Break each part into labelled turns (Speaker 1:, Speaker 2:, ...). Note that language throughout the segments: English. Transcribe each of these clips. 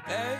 Speaker 1: Hey,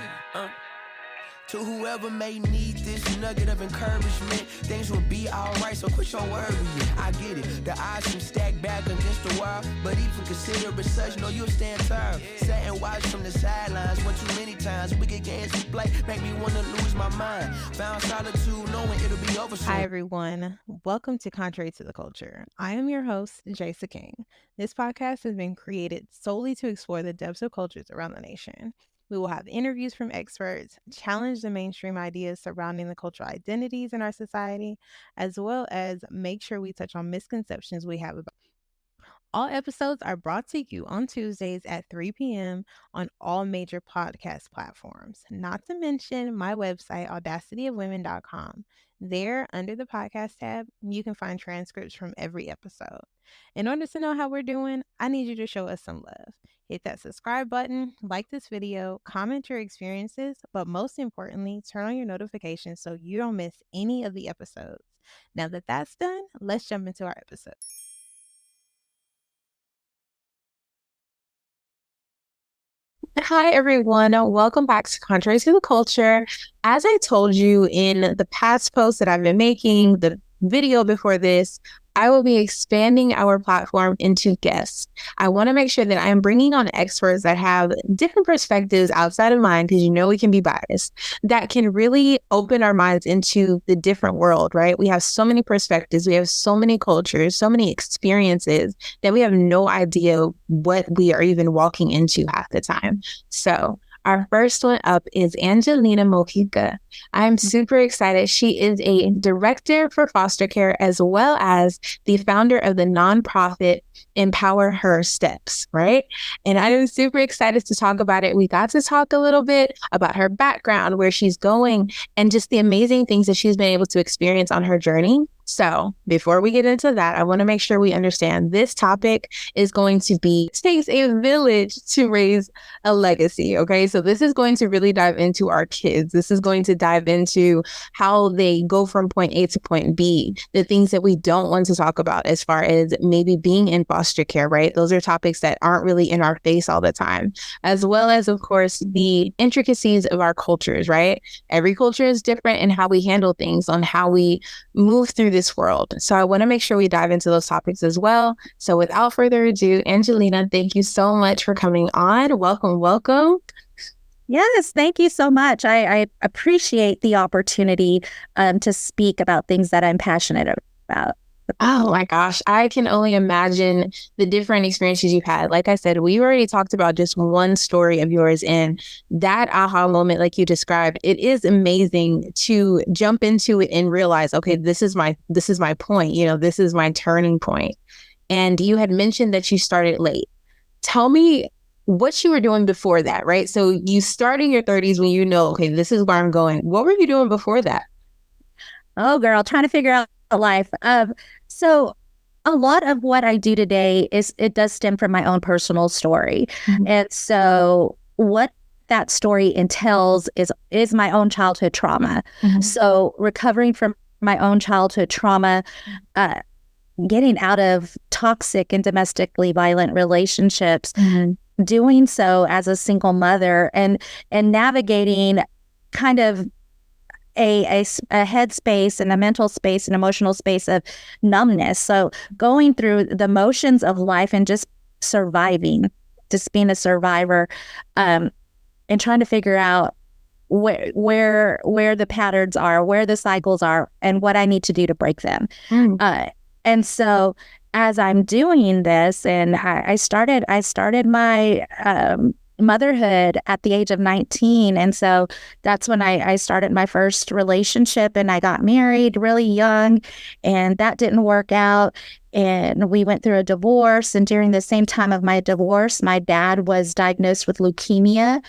Speaker 1: to whoever may need this nugget of encouragement, things will be alright, so quit your worrying. I get it, the odds seem stacked back against the wall, but even consider it such, know you'll stand tall. Sat and watch from the sidelines, one too many times, wicked games we play, make me wanna lose my mind. Found solitude, knowing it'll be over soon.
Speaker 2: Hi, everyone. Welcome to Contrary to the Culture. I am your host, Jaysa King. This podcast has been created solely to explore the depths of cultures around the nation. We will have interviews from experts, challenge the mainstream ideas surrounding the cultural identities in our society, as well as make sure we touch on misconceptions we have about. All episodes are brought to you on Tuesdays at 3 p.m. on all major podcast platforms, not to mention my website, audacityofwomen.com. There, under the podcast tab, you can find transcripts from every episode. In order to know how we're doing, I need you to show us some love. Hit that subscribe button, like this video, comment your experiences, but most importantly, turn on your notifications so you don't miss any of the episodes. Now that that's done, let's jump into our episode. Hi, everyone. Welcome back to Contrary to the Culture. As I told you in the past posts that I've been making, the video before this, I will be expanding our platform into guests. I want to make sure that I am bringing on experts that have different perspectives outside of mine, because you know we can be biased, that can really open our minds into the different world, right? We have so many perspectives, we have so many cultures, so many experiences that we have no idea what we are even walking into half the time. So our first one up is Angelina Mojica. I'm super excited. She is a director for foster care as well as the founder of the nonprofit Empower Her Steps, right? And I am super excited to talk about it. We got to talk a little bit about her background, where she's going, and just the amazing things that she's been able to experience on her journey. So before we get into that, I want to make sure we understand this topic is going to be, it takes a village to raise a legacy. Okay. So this is going to really dive into our kids. This is going to dive into how they go from point A to point B, the things that we don't want to talk about as far as maybe being in foster care, right? Those are topics that aren't really in our face all the time, as well as, of course, the intricacies of our cultures, right? Every culture is different in how we handle things, on how we move through this world. So I want to make sure we dive into those topics as well. So without further ado, Angelina, thank you so much for coming on. Welcome.
Speaker 3: Yes, thank you so much. I appreciate the opportunity to speak about things that I'm passionate about.
Speaker 2: Oh my gosh, I can only imagine the different experiences you've had. Like I said, we already talked about just one story of yours, and that aha moment, like you described, it is amazing to jump into it and realize, okay, this is my point, this is my turning point. And you had mentioned that you started late. Tell me what you were doing before that, right? So you start in your 30s when you know, okay, this is where I'm going. What were you doing before that?
Speaker 3: Oh, girl, trying to figure out a life. So a lot of what I do today it does stem from my own personal story. Mm-hmm. And so what that story entails is my own childhood trauma. Mm-hmm. So recovering from my own childhood trauma, getting out of toxic and domestically violent relationships, mm-hmm. doing so as a single mother, and navigating kind of a headspace and a mental space and emotional space of numbness. So going through the motions of life and just surviving, just being a survivor, and trying to figure out where the patterns are, where the cycles are, and what I need to do to break them. And so as I'm doing this, and I started my motherhood at the age of 19. And so that's when I started my first relationship, and I got married really young, and that didn't work out. And we went through a divorce. And during the same time of my divorce, my dad was diagnosed with leukemia.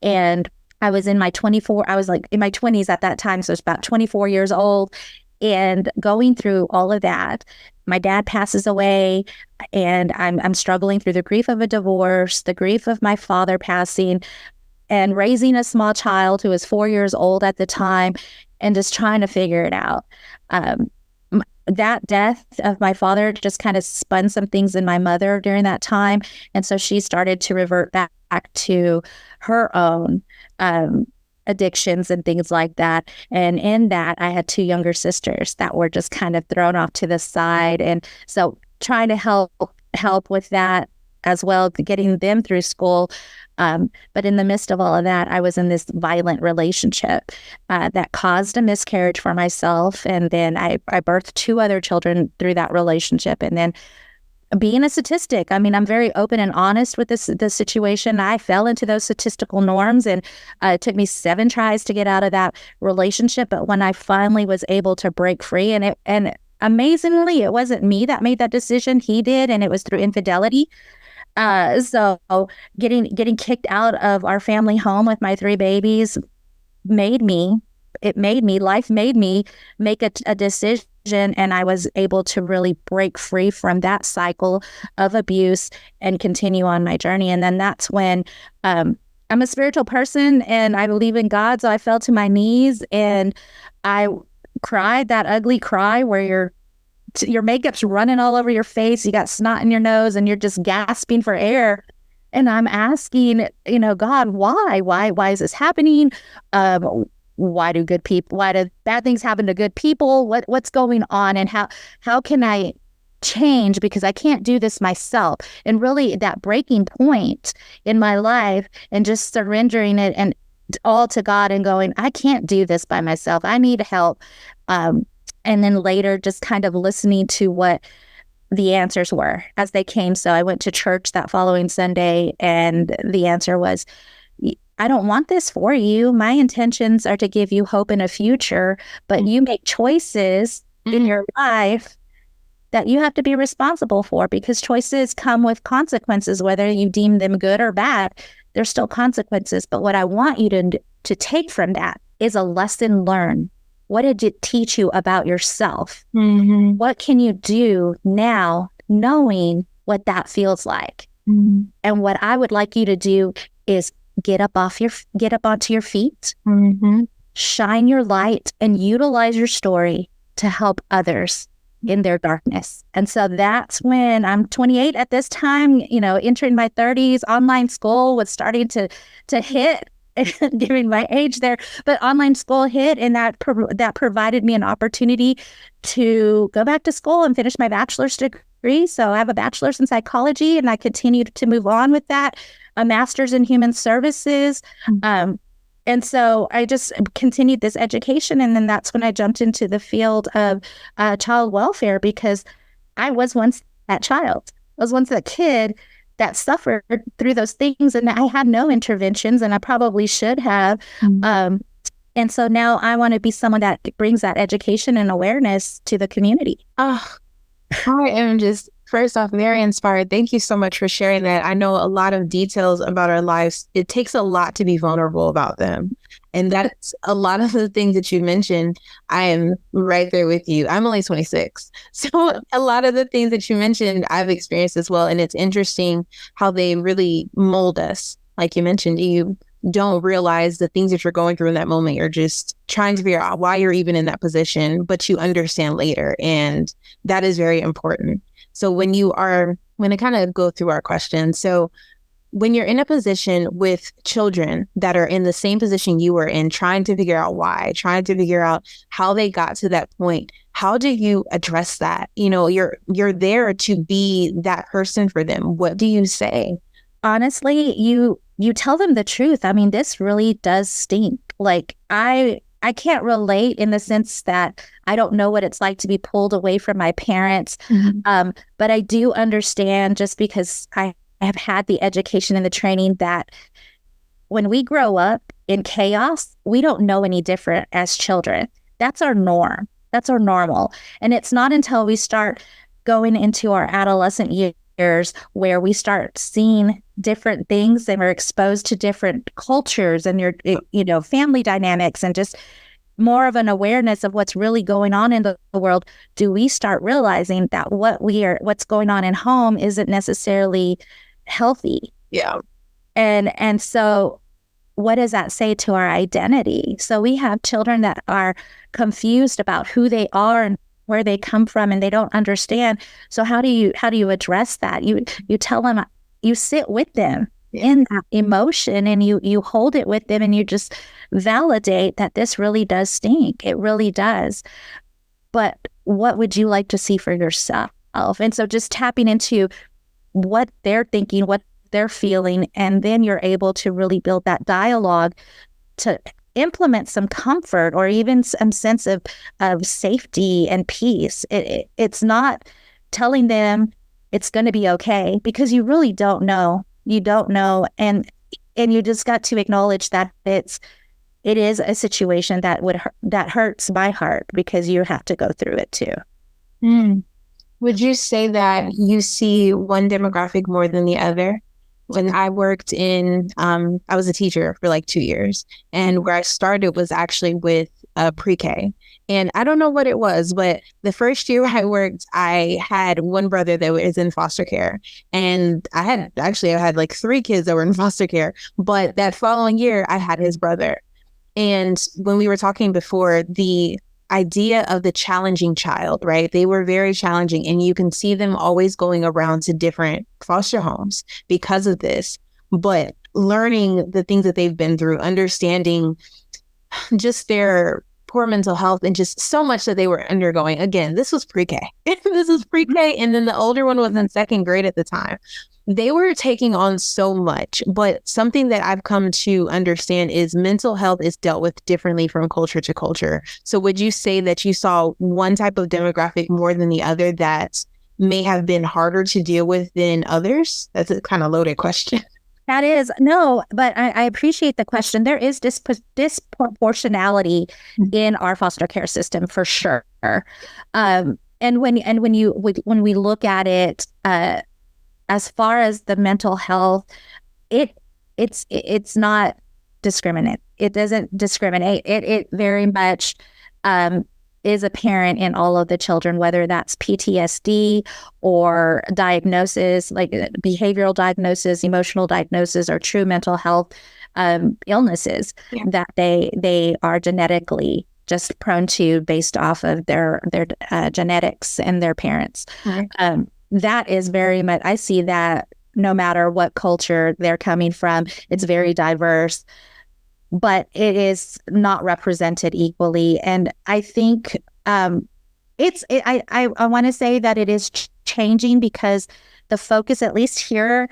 Speaker 3: And I was in my 20s at that time. So it's about 24 years old. And going through all of that, my dad passes away, and I'm struggling through the grief of a divorce, the grief of my father passing, and raising a small child who was 4 years old at the time, and just trying to figure it out. that death of my father just kind of spun some things in my mother during that time. And so she started to revert back to her own addictions and things like that. And in that, I had two younger sisters that were just kind of thrown off to the side. And so trying to help with that as well, getting them through school. But in the midst of all of that, I was in this violent relationship that caused a miscarriage for myself. And then I birthed two other children through that relationship. And then being a statistic, I mean, I'm very open and honest with the situation. I fell into those statistical norms, and it took me 7 tries to get out of that relationship. But when I finally was able to break free, and amazingly, it wasn't me that made that decision. He did, and it was through infidelity. So getting kicked out of our family home with my 3 babies life made me make a decision, and I was able to really break free from that cycle of abuse and continue on my journey. And then that's when I'm a spiritual person and I believe in God. So I fell to my knees and I cried that ugly cry where your makeup's running all over your face. You got snot in your nose and you're just gasping for air. And I'm asking, God, why is this happening? Why do bad things happen to good people? What's going on? And how can I change? Because I can't do this myself. And really that breaking point in my life and just surrendering it and all to God and going, I can't do this by myself. I need help. And then later just kind of listening to what the answers were as they came. So I went to church that following Sunday and the answer was, I don't want this for you. My intentions are to give you hope in a future, but you make choices in your life that you have to be responsible for because choices come with consequences, whether you deem them good or bad. There's still consequences. But what I want you to take from that is a lesson learned. What did it teach you about yourself? Mm-hmm. What can you do now knowing what that feels like? Mm-hmm. And what I would like you to do is get up onto your feet, mm-hmm. shine your light, and utilize your story to help others in their darkness. And so that's when I'm 28 at this time, entering my 30s. Online school was starting to hit, giving my age there, but online school hit, and that provided me an opportunity to go back to school and finish my bachelor's degree. So I have a bachelor's in psychology, and I continued to move on with that. A master's in human services. And so I just continued this education. And then that's when I jumped into the field of child welfare because I was once that child. I was once that kid that suffered through those things. And I had no interventions, and I probably should have. And so now I want to be someone that brings that education and awareness to the community.
Speaker 2: Oh, I am just, first off, very inspired. Thank you so much for sharing that. I know a lot of details about our lives. It takes a lot to be vulnerable about them. And that's a lot of the things that you mentioned. I am right there with you. I'm only 26. So a lot of the things that you mentioned, I've experienced as well. And it's interesting how they really mold us. Like you mentioned, you don't realize the things that you're going through in that moment. You're just trying to figure out why you're even in that position, but you understand later. And that is very important. So when I kind of go through our questions, so when you're in a position with children that are in the same position you were in, trying to figure out why, trying to figure out how they got to that point, how do you address that? You're there to be that person for them. What do you say?
Speaker 3: Honestly, you tell them the truth. I mean, this really does stink. Like I can't relate in the sense that I don't know what it's like to be pulled away from my parents. Mm-hmm. But I do understand, just because I have had the education and the training, that when we grow up in chaos, we don't know any different as children. That's our norm. That's our normal. And it's not until we start going into our adolescent years where we start seeing different things and we're exposed to different cultures and your family dynamics and just more of an awareness of what's really going on in the world, do we start realizing that what's going on in home isn't necessarily healthy.
Speaker 2: Yeah.
Speaker 3: And so what does that say to our identity? So we have children that are confused about who they are and where they come from and they don't understand. So how do you address that? You tell them, you sit with them in that emotion, and you hold it with them, and you just validate that this really does stink. It really does. But what would you like to see for yourself? And so just tapping into what they're thinking, what they're feeling, and then you're able to really build that dialogue to implement some comfort or even some sense of safety and peace. It's not telling them it's going to be okay, because you really don't know. You don't know. And you just got to acknowledge that it is a situation that hurts my heart, because you have to go through it too.
Speaker 2: Mm. Would you say that you see one demographic more than the other? When I worked I was a teacher for like 2 years, and where I started was actually with pre-K. And I don't know what it was, but the first year I worked, I had one brother that was in foster care. And I had like 3 kids that were in foster care. But that following year, I had his brother. And when we were talking before, the idea of the challenging child, right? They were very challenging, and you can see them always going around to different foster homes because of this. But learning the things that they've been through, understanding just their poor mental health and just so much that they were undergoing. Again, this was pre-K. This was pre-K. And then the older one was in 2nd grade at the time. They were taking on so much, but something that I've come to understand is mental health is dealt with differently from culture to culture. So would you say that you saw one type of demographic more than the other that may have been harder to deal with than others? That's a kind of loaded question.
Speaker 3: That is, no, but I appreciate the question. There is disproportionality in our foster care system for sure. And when we look at it, as far as the mental health, it's not discriminate. It doesn't discriminate. It very much is apparent in all of the children, whether that's PTSD or diagnosis, like behavioral diagnosis, emotional diagnosis, or true mental health illnesses that they are genetically just prone to based off of their genetics and their parents. Mm-hmm. That is very much, I see that no matter what culture they're coming from, it's very diverse, but it is not represented equally. And I think I want to say that it is changing, because the focus, at least here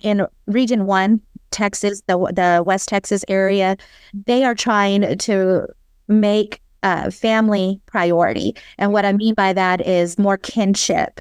Speaker 3: in Region 1, Texas, the West Texas area, they are trying to make family priority. And what I mean by that is more kinship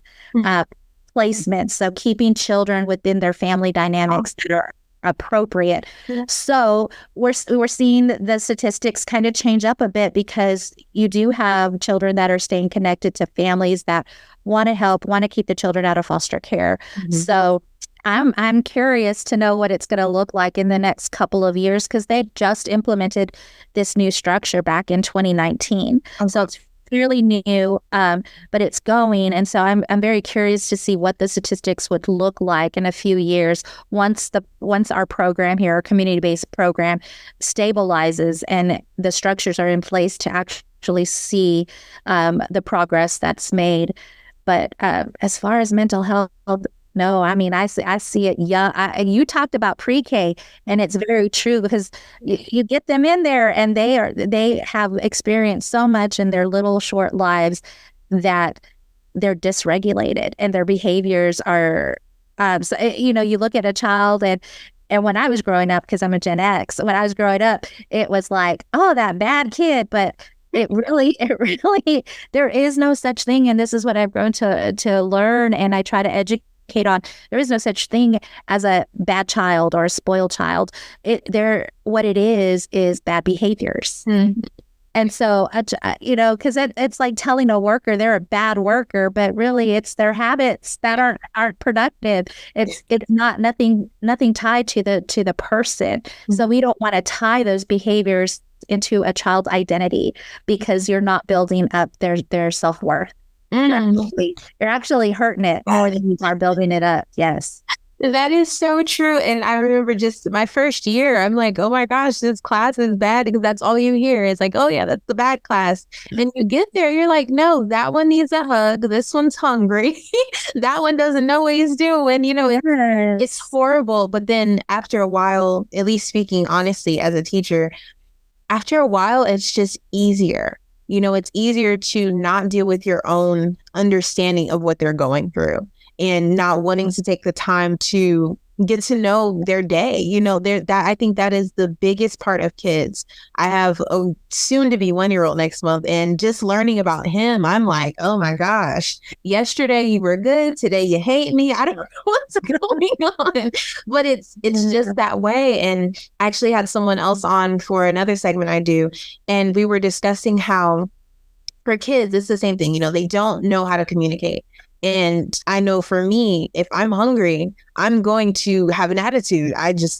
Speaker 3: placement. So keeping children within their family dynamics that are appropriate. So we're seeing the statistics kind of change up a bit, because you do have children that are staying connected to families that want to help, want to keep the children out of foster care. Mm-hmm. So I'm curious to know what it's going to look like in the next couple of years, because they just implemented this new structure back in 2019. Okay. So it's fairly new, but it's going. And so I'm very curious to see what the statistics would look like in a few years once our program here, our community-based program, stabilizes and the structures are in place to actually see the progress that's made. But as far as mental health, no, I mean, I see it young. You talked about pre-K, and it's very true, because you get them in there and they have experienced so much in their little short lives that they're dysregulated, and their behaviors are, you look at a child, and when I was growing up, because I'm a Gen X, when I was growing up, it was like, oh, that bad kid, but it really, there is no such thing. And this is what I've grown to learn, and I try to educate on. There is no such thing as a bad child or a spoiled child. What it is bad behaviors. Mm-hmm. And so, because it's like telling a worker they're a bad worker, but really it's their habits that aren't productive. It's not nothing tied to the person. Mm-hmm. So we don't want to tie those behaviors into a child's identity, because you're not building up their self-worth. Mm-hmm. You're actually hurting it more than you are building it up. Yes.
Speaker 2: That is so true. And I remember just my first year, I'm like, oh my gosh, this class is bad because that's all you hear. It's like, oh yeah, that's the bad class. And you get there, you're like, no, that one needs a hug. This one's hungry. That one doesn't know what he's doing. It's horrible. But then after a while, at least speaking honestly as a teacher, after a while, it's just easier. It's easier to not deal with your own understanding of what they're going through and not wanting to take the time to get to know their day. I think that is the biggest part of kids. I have a soon to be 1-year-old next month, and just learning about him, I'm like, oh my gosh, yesterday you were good, today you hate me. I don't know what's going on, but it's just that way. And I actually had someone else on for another segment I do, and we were discussing how for kids, it's the same thing. They don't know how to communicate. And I know for me, if I'm hungry, I'm going to have an attitude.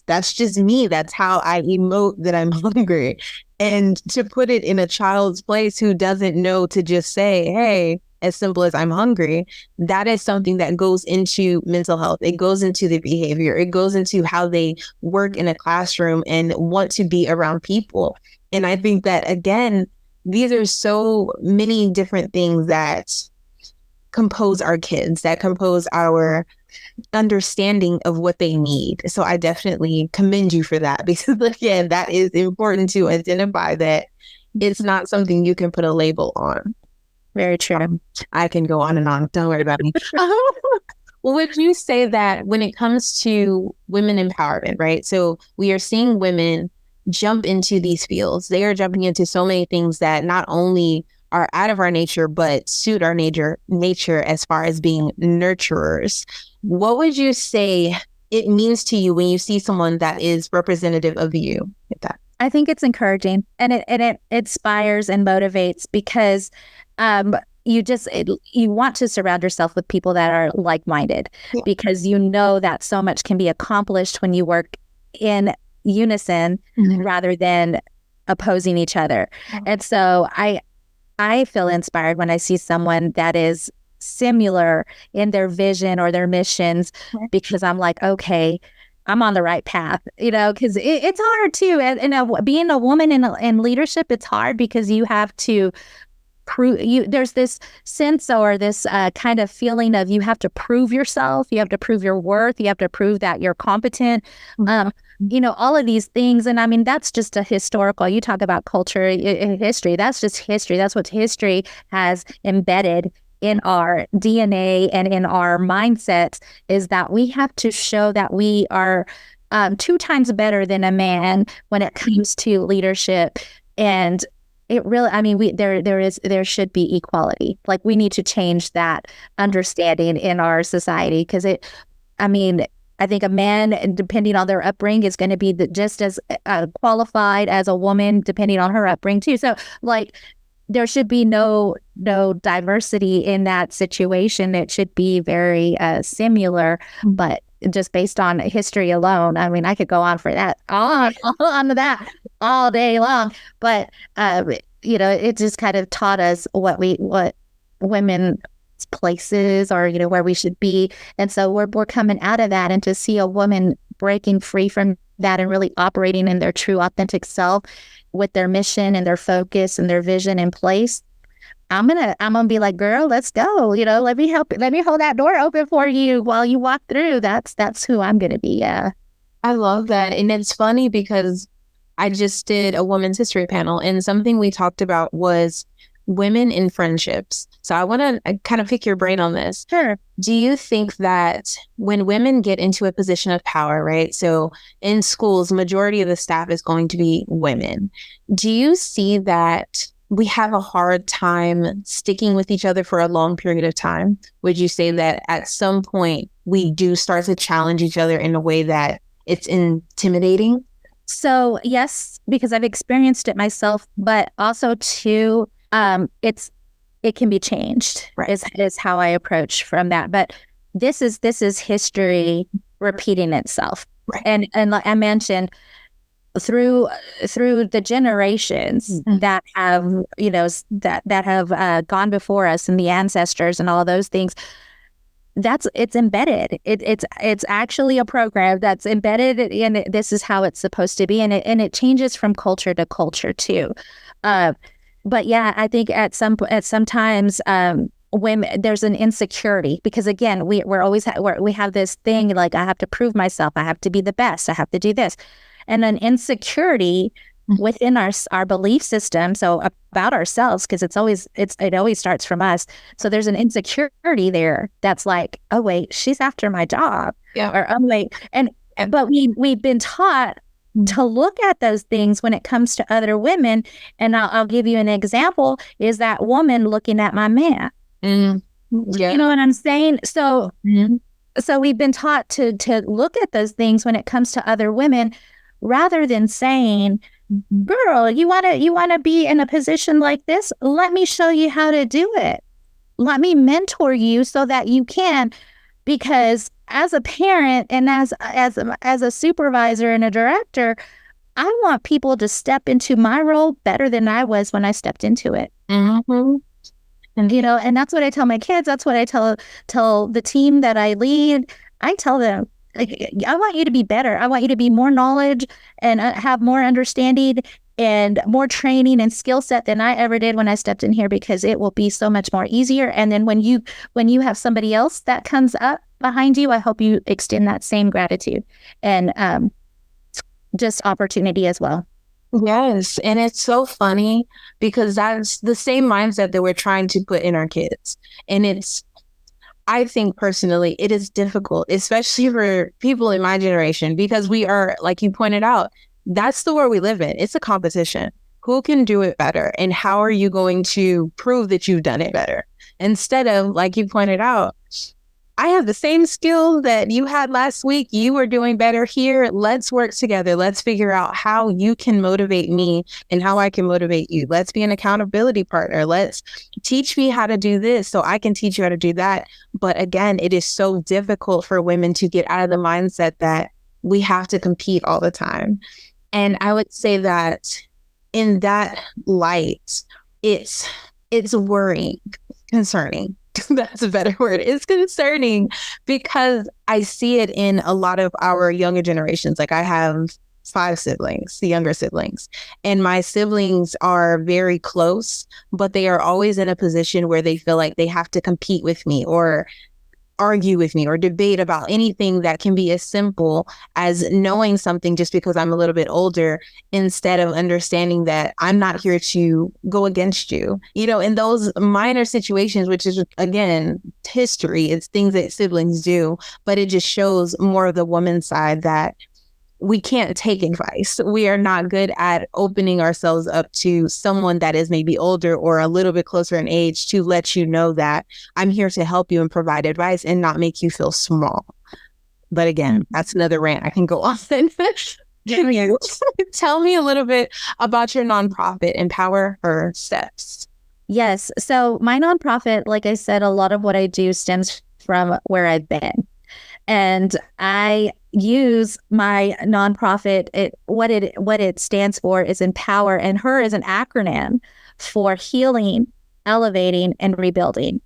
Speaker 2: That's just me. That's how I emote that I'm hungry. And to put it in a child's place who doesn't know to just say, hey, as simple as I'm hungry, that is something that goes into mental health. It goes into the behavior. It goes into how they work in a classroom and want to be around people. And I think that, again, these are so many different things that compose our kids, that compose our understanding of what they need. So I definitely commend you for that, because again, that is important to identify that it's not something you can put a label on.
Speaker 3: Very true.
Speaker 2: I can go on and on. Don't worry about me. Well, would you say that when it comes to women empowerment, right? So we are seeing women jump into these fields. They are jumping into so many things that not only are out of our nature, but suit our nature as far as being nurturers. What would you say it means to you when you see someone that is representative of you?
Speaker 3: I think it's encouraging, and it inspires and motivates, because you want to surround yourself with people that are like-minded, because that so much can be accomplished when you work in unison rather than opposing each other. And so I feel inspired when I see someone that is similar in their vision or their missions, because I'm like, okay, I'm on the right path, because it's hard too. And being a woman in leadership, it's hard because you have to there's this sense or this kind of feeling of you have to prove yourself, you have to prove your worth, you have to prove that you're competent, all of these things. And I mean, that's just a historical, you talk about culture, history, that's just history. That's what history has embedded in our DNA and in our mindsets, is that we have to show that we are 2 times better than a man when it comes to leadership. And it really, I mean, there should be equality. Like, we need to change that understanding in our society, because I think a man, depending on their upbringing, is going to be just as qualified as a woman, depending on her upbringing too. So, there should be no diversity in that situation. It should be very similar, but just based on history alone, I mean, I could go on for that, on to that all day long. But it just kind of taught us what women's places are, where we should be. And so we're coming out of that, and to see a woman breaking free from that and really operating in their true authentic self with their mission and their focus and their vision in place, I'm gonna be like, girl, let's go. Let me hold that door open for you while you walk through. That's who I'm gonna be. Yeah.
Speaker 2: I love that. And it's funny because I just did a women's history panel, and something we talked about was women in friendships. So I want to kind of pick your brain on this.
Speaker 3: Sure.
Speaker 2: Do you think that when women get into a position of power, right? So in schools, majority of the staff is going to be women. Do you see that we have a hard time sticking with each other for a long period of time? Would you say that at some point we do start to challenge each other in a way that it's intimidating?
Speaker 3: So yes, because I've experienced it myself, but also too, it can be changed, right, is how I approach from that. But this is history repeating itself.
Speaker 2: Right.
Speaker 3: And like I mentioned, through the generations that have, that have gone before us, and the ancestors and all of those things, it's embedded. It's actually a program that's embedded, and this is how it's supposed to be, and it changes from culture to culture too. But yeah, I think at some times, women, there's an insecurity because again, we have this thing like, I have to prove myself, I have to be the best, I have to do this, and an insecurity within our belief system, so about ourselves, because it always starts from us. So there's an insecurity there that's like, oh wait, she's after my job, or oh wait, but we've been taught to look at those things when it comes to other women. And I'll give you an example, is that woman looking at my man. You know what I'm saying? So so we've been taught to look at those things when it comes to other women, rather than saying, girl, you want to be in a position like this? Let me show you how to do it. Let me mentor you so that you can. Because as a parent and as a supervisor and a director, I want people to step into my role better than I was when I stepped into it. And and that's what I tell my kids. That's what I tell the team that I lead. I tell them, like, I want you to be better. I want you to be more knowledge and have more understanding and more training and skill set than I ever did when I stepped in here, because it will be so much more easier. And then when you have somebody else that comes up behind you, I hope you extend that same gratitude and just opportunity as well.
Speaker 2: Yes. And it's so funny because that's the same mindset that we're trying to put in our kids. And I think personally, it is difficult, especially for people in my generation, because we are, like you pointed out, that's the world we live in. It's a competition. Who can do it better? And how are you going to prove that you've done it better? Instead of, like you pointed out, I have the same skills that you had last week. You were doing better here. Let's work together. Let's figure out how you can motivate me and how I can motivate you. Let's be an accountability partner. Let's teach me how to do this so I can teach you how to do that. But again, it is so difficult for women to get out of the mindset that we have to compete all the time. And I would say that in that light, it's worrying, concerning. That's a better word. It's concerning because I see it in a lot of our younger generations. Like, I have 5 siblings, the younger siblings, and my siblings are very close, but they are always in a position where they feel like they have to compete with me or argue with me or debate about anything that can be as simple as knowing something just because I'm a little bit older, instead of understanding that I'm not here to go against you. In those minor situations, which is, again, history, it's things that siblings do, but it just shows more of the woman's side that we can't take advice. We are not good at opening ourselves up to someone that is maybe older or a little bit closer in age to let you know that I'm here to help you and provide advice and not make you feel small. But again, that's another rant I can go off and Can you tell me a little bit about your nonprofit, Empower Her Steps?
Speaker 3: Yes. So my nonprofit, like I said, a lot of what I do stems from where I've been. And I use my nonprofit. What it stands for is Empower, and HER is an acronym for healing, elevating, and rebuilding.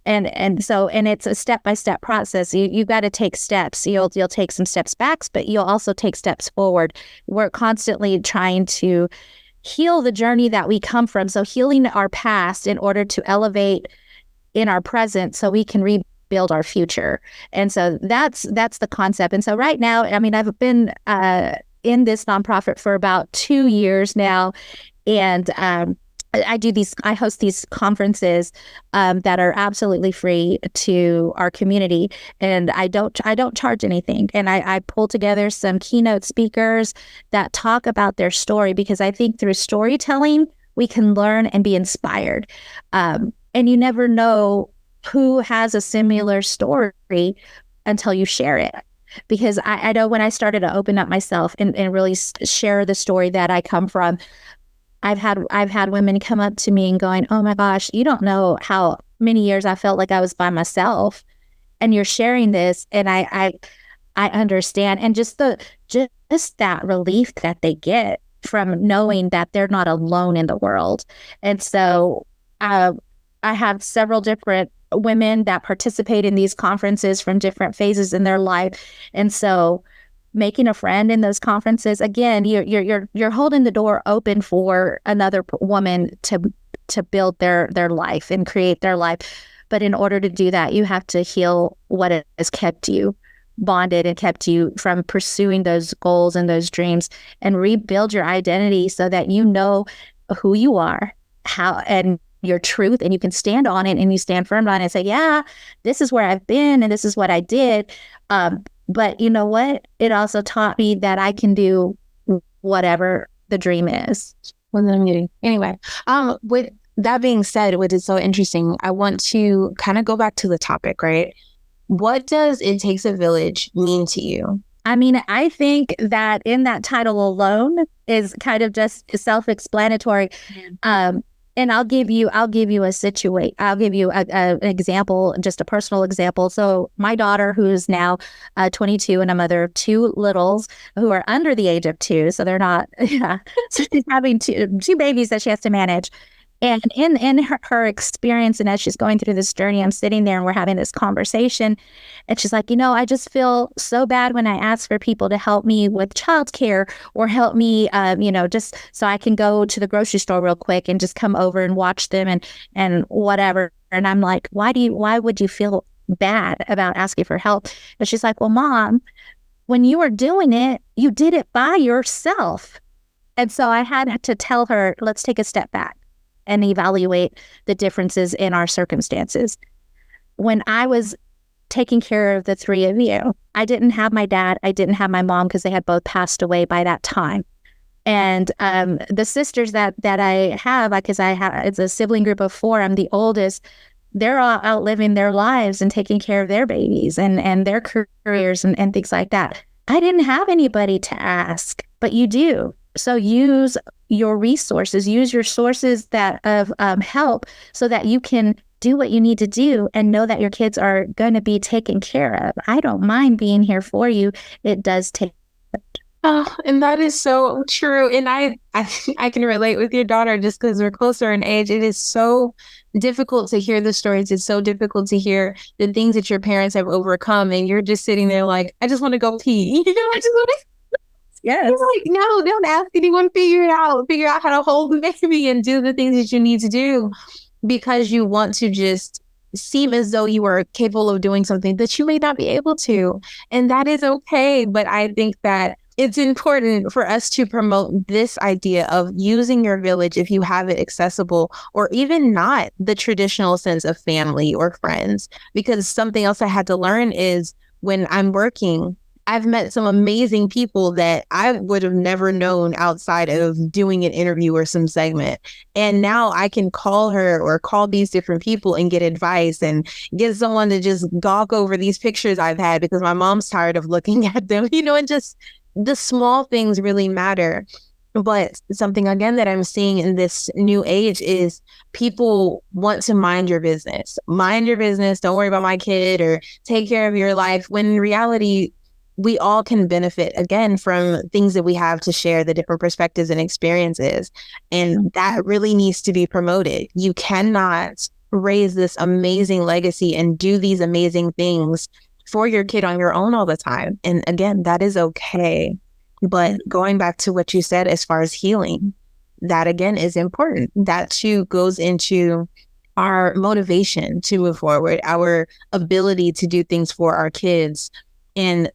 Speaker 3: And it's a step-by-step process. You got to take steps. You'll take some steps back, but you'll also take steps forward. We're constantly trying to heal the journey that we come from. So healing our past in order to elevate in our present so we can rebuild our future. And so that's the concept. And so right now, I mean, I've been in this nonprofit for about 2 years now. And I host these conferences that are absolutely free to our community, and I don't charge anything. And I pull together some keynote speakers that talk about their story, because I think through storytelling we can learn and be inspired. And you never know who has a similar story until you share it. Because I know when I started to open up myself and really share the story that I come from, I've had women come up to me and going, "Oh my gosh, you don't know how many years I felt like I was by myself, and you're sharing this, and I understand." And just that relief that they get from knowing that they're not alone in the world. And so I have several different women that participate in these conferences from different phases in their life. And so making a friend in those conferences, again, you're holding the door open for another woman to build their life and create their life. But in order to do that, you have to heal what has kept you bonded and kept you from pursuing those goals and those dreams, and rebuild your identity so that you know who you are, how, and your truth, and you can stand on it, and you stand firm on it and say, yeah, this is where I've been and this is what I did. But you know what? It also taught me that I can do whatever the dream is.
Speaker 2: Wasn't unmuting. Anyway, with that being said, what is so interesting, I want to kind of go back to the topic, right? What does "It Takes a Village" mean to you?
Speaker 3: I mean, I think that in that title alone is kind of just self-explanatory. And I'll give you an example, just a personal example. So my daughter, who is now 22 and a mother of two littles who are under the age of 2, so they're not, so she's having two babies that she has to manage. And in her experience, and as she's going through this journey, I'm sitting there and we're having this conversation, and she's like, I just feel so bad when I ask for people to help me with childcare or help me, just so I can go to the grocery store real quick and just come over and watch them and whatever. And I'm like, why would you feel bad about asking for help? And she's like, well, Mom, when you were doing it, you did it by yourself. And so I had to tell her, let's take a step back and evaluate the differences in our circumstances. When I was taking care of the 3 of you, I didn't have my dad, I didn't have my mom, because they had both passed away by that time. And the sisters that I have, because it's a sibling group of 4, I'm the oldest, they're all out living their lives and taking care of their babies and their careers and things like that. I didn't have anybody to ask, but you do. So use your resources, use your sources that of help, so that you can do what you need to do and know that your kids are going to be taken care of. I don't mind being here for you. It does take.
Speaker 2: Oh, and that is so true. And I can relate with your daughter just because we're closer in age. It is so difficult to hear the stories. It's so difficult to hear the things that your parents have overcome, and you're just sitting there like, I just want to go pee. I just want to.
Speaker 3: Yes.
Speaker 2: Like, no, don't ask anyone. Figure it out. Figure out how to hold the baby and do the things that you need to do, because you want to just seem as though you are capable of doing something that you may not be able to. And that is okay. But I think that it's important for us to promote this idea of using your village if you have it accessible, or even not the traditional sense of family or friends. Because something else I had to learn is when I'm working, I've met some amazing people that I would have never known outside of doing an interview or some segment. And now I can call her or call these different people and get advice and get someone to just gawk over these pictures I've had because my mom's tired of looking at them, and just the small things really matter. But something, again, that I'm seeing in this new age is people want to mind your business. Mind your business. Don't worry about my kid, or take care of your life. When in reality, we all can benefit, again, from things that we have to share, the different perspectives and experiences. And that really needs to be promoted. You cannot raise this amazing legacy and do these amazing things for your kid on your own all the time. And again, that is okay. But going back to what you said as far as healing, that again is important. That too goes into our motivation to move forward, our ability to do things for our kids. And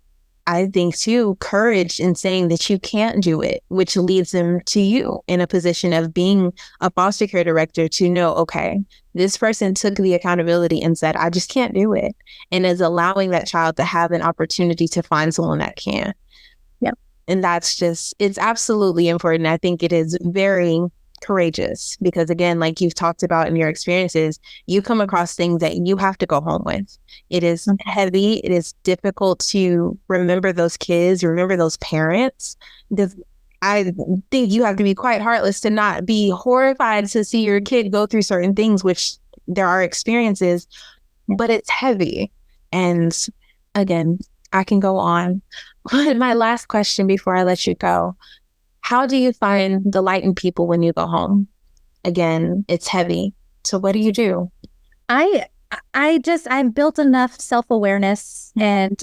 Speaker 2: I think too, courage in saying that you can't do it, which leads them to you in a position of being a foster care director to know, okay, this person took the accountability and said, I just can't do it. And is allowing that child to have an opportunity to find someone that can.
Speaker 3: Yep.
Speaker 2: And that's just, it's absolutely important. I think it is very courageous because, again, like you've talked about in your experiences, you come across things that you have to go home with. It is heavy. It is difficult to remember those kids, remember those parents. I think you have to be quite heartless to not be horrified to see your kid go through certain things, which there are experiences, but it's heavy. And again, I can go on. But my last question before I let you go, how do you find the light in people when you go home? Again, it's heavy. So what do you do?
Speaker 3: I I've built enough self-awareness and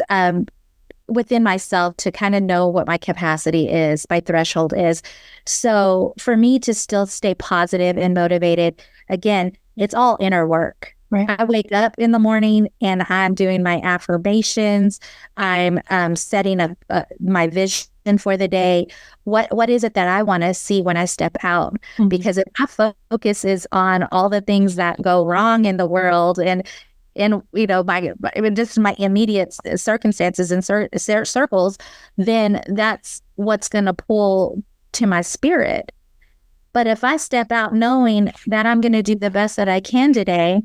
Speaker 3: within myself to kind of know what my capacity is, my threshold is. So for me to still stay positive and motivated, again, it's all inner work.
Speaker 2: Right.
Speaker 3: I wake up in the morning and I'm doing my affirmations. I'm setting up my vision for the day. What is it that I want to see when I step out?
Speaker 2: Mm-hmm.
Speaker 3: Because if my focus is on all the things that go wrong in the world and my immediate circumstances and circles, then that's what's going to pull to my spirit. But if I step out knowing that I'm going to do the best that I can today,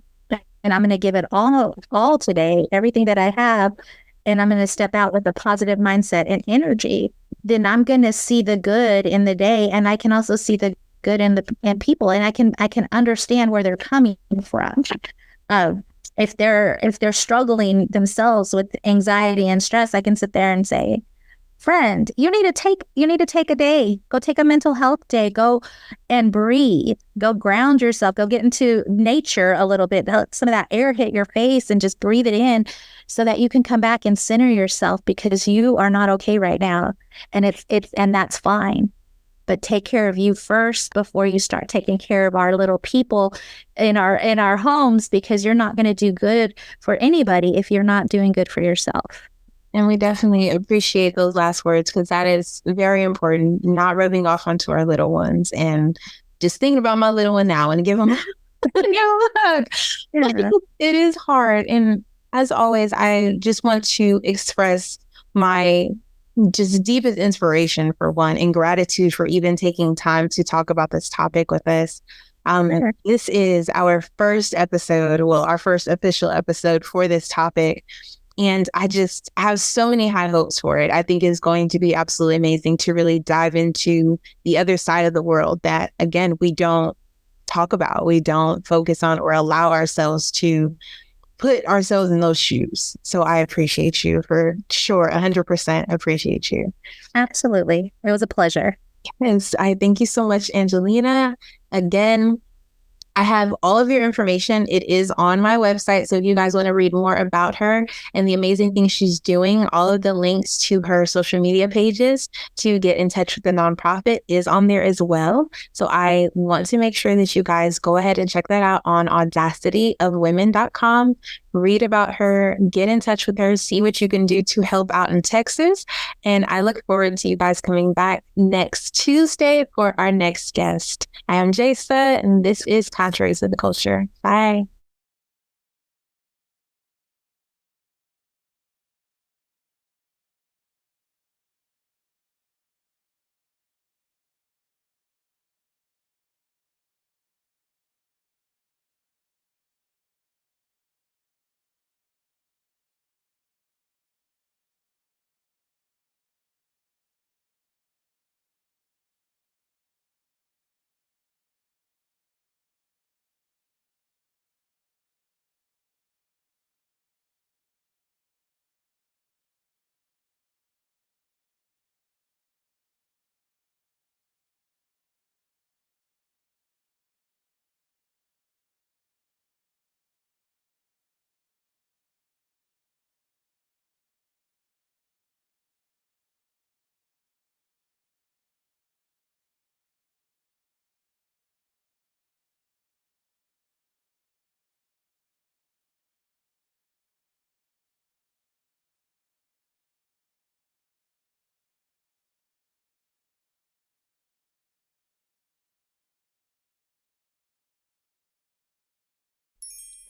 Speaker 3: and I'm going to give it all today, everything that I have, and I'm going to step out with a positive mindset and energy, then I'm going to see the good in the day, and I can also see the good in people, and I can understand where they're coming from. If they're struggling themselves with anxiety and stress, I can sit there and say, friend, you need to take a day, go take a mental health day, go and breathe, go ground yourself, go get into nature a little bit, let some of that air hit your face and just breathe it in so that you can come back and center yourself, because you are not okay right now. And and that's fine. But take care of you first before you start taking care of our little people in our homes, because you're not going to do good for anybody if you're not doing good for yourself.
Speaker 2: And we definitely appreciate those last words, because that is very important, not rubbing off onto our little ones. And just thinking about my little one now and give them a hug. Yeah. It is hard. And as always, I just want to express my just deepest inspiration for one, and gratitude for even taking time to talk about this topic with us. Sure. This is our first episode, our first official episode for this topic. And I just have so many high hopes for it. I think it's going to be absolutely amazing to really dive into the other side of the world that, again, we don't talk about, we don't focus on, or allow ourselves to put ourselves in those shoes. So I appreciate you for sure. 100% appreciate you.
Speaker 3: Absolutely. It was a pleasure.
Speaker 2: Yes, I thank you so much, Angelina. Again, I have all of your information. It is on my website. So if you guys want to read more about her and the amazing things she's doing, all of the links to her social media pages to get in touch with the nonprofit is on there as well. So I want to make sure that you guys go ahead and check that out on audacityofwomen.com. Read about her, get in touch with her, see what you can do to help out in Texas. And I look forward to you guys coming back next Tuesday for our next guest. I am Jasa, and this is Contraries to the Culture. Bye.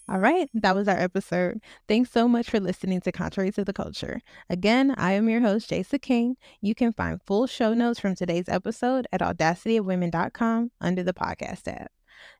Speaker 4: All right, that was our episode. Thanks so much for listening to Contrary to the Culture. Again, I am your host, Jasa King. You can find full show notes from today's episode at audacityofwomen.com under the podcast tab.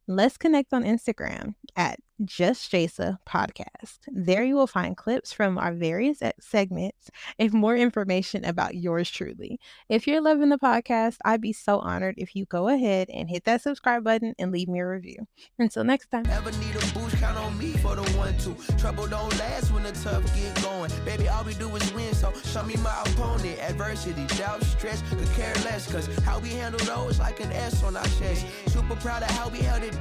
Speaker 4: Let's connect on Instagram at Just Jasa Podcast. There you will find clips from our various segments and more information about yours truly. If you're loving the podcast, I'd be so honored if you go ahead and hit that subscribe button and leave me a review. Until next time.
Speaker 1: Ever need a boost, count on me for the 1-2. Trouble don't last when the tough get going. Baby, all we do is win, so show me my opponent. Adversity, doubt, stress, could care less, cause how we handle those like an S on our chest. Super proud of how we held it